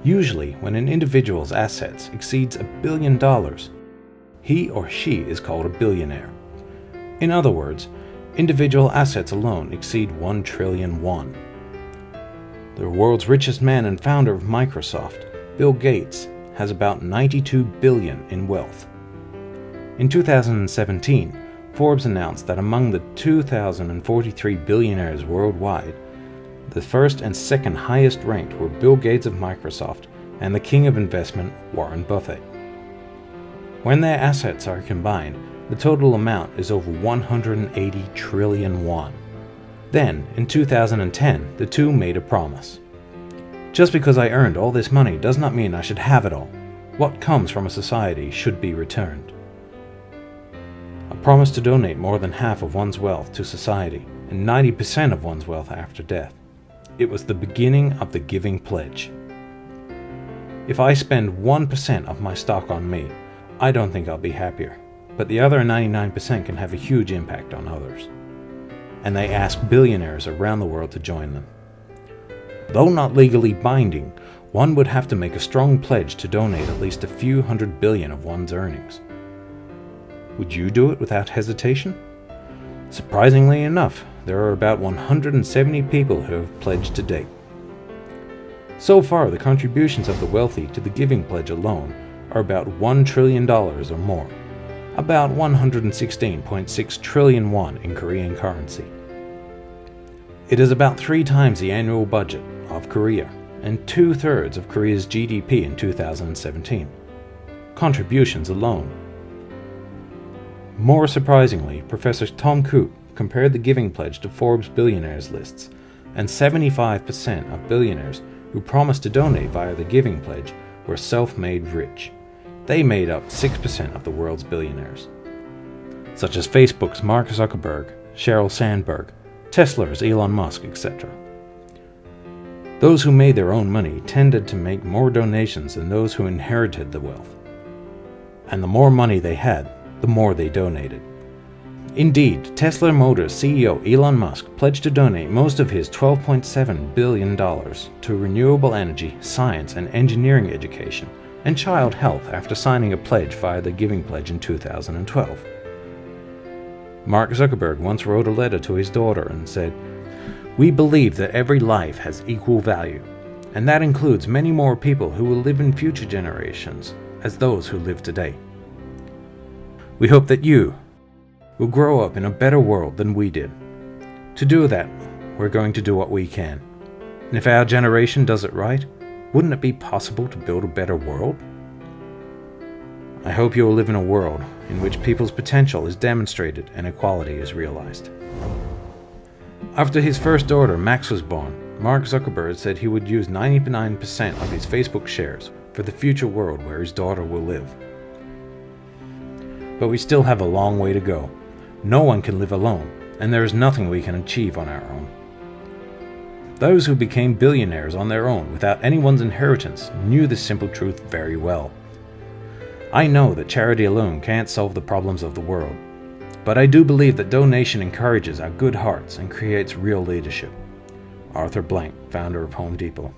Usually, when an individual's assets exceeds $1 billion, he or she is called a billionaire. In other words, individual assets alone exceed 1 trillion won. The world's richest man and founder of Microsoft, Bill Gates, has about 92 billion in wealth. In 2017, Forbes announced that among the 2,043 billionaires worldwide, the first and second highest ranked were Bill Gates of Microsoft and the king of investment, Warren Buffett. When their assets are combined, the total amount is over 180 trillion won. Then, in 2010, the two made a promise. Just because I earned all this money does not mean I should have it all. What comes from a society should be returned. A promise to donate more than half of one's wealth to society and 90% of one's wealth after death. It was the beginning of the giving pledge. If I spend 1% of my stock on me, I don't think I'll be happier, but the other 99% can have a huge impact on others. And they ask billionaires around the world to join them. Though not legally binding, one would have to make a strong pledge to donate at least a few hundred billion of one's earnings. Would you do it without hesitation? Surprisingly enough, there are about 170 people who have pledged to date. So far, the contributions of the wealthy to the Giving Pledge alone are about $1 trillion or more, about 116.6 trillion won in Korean currency. It is about 3 times the annual budget of Korea and 2/3 of Korea's GDP in 2017. Contributions alone. More surprisingly, Professor Tom Coop compared the Giving Pledge to Forbes billionaires lists, and 75% of billionaires who promised to donate via the Giving Pledge were self-made rich. They made up 6% of the world's billionaires, such as Facebook's Mark Zuckerberg, Sheryl Sandberg, Tesla's Elon Musk, etc. Those who made their own money tended to make more donations than those who inherited the wealth. And the more money they had, the more they donated. Indeed, Tesla Motors CEO Elon Musk pledged to donate most of his $12.7 billion to renewable energy, science and engineering education, and child health after signing a pledge via the Giving Pledge in 2012. Mark Zuckerberg once wrote a letter to his daughter and said, "We believe that every life has equal value, and that includes many more people who will live in future generations as those who live today. We hope that you will grow up in a better world than we did. To do that, we're going to do what we can. And if our generation does it right, wouldn't it be possible to build a better world? I hope you will live in a world in which people's potential is demonstrated and equality is realized." After his first daughter, Max, was born, Mark Zuckerberg said he would use 99% of his Facebook shares for the future world where his daughter will live. But we still have a long way to go. No one can live alone, and there is nothing we can achieve on our own. Those who became billionaires on their own without anyone's inheritance knew this simple truth very well. I know that charity alone can't solve the problems of the world, but I do believe that donation encourages our good hearts and creates real leadership. Arthur Blank, founder of Home Depot.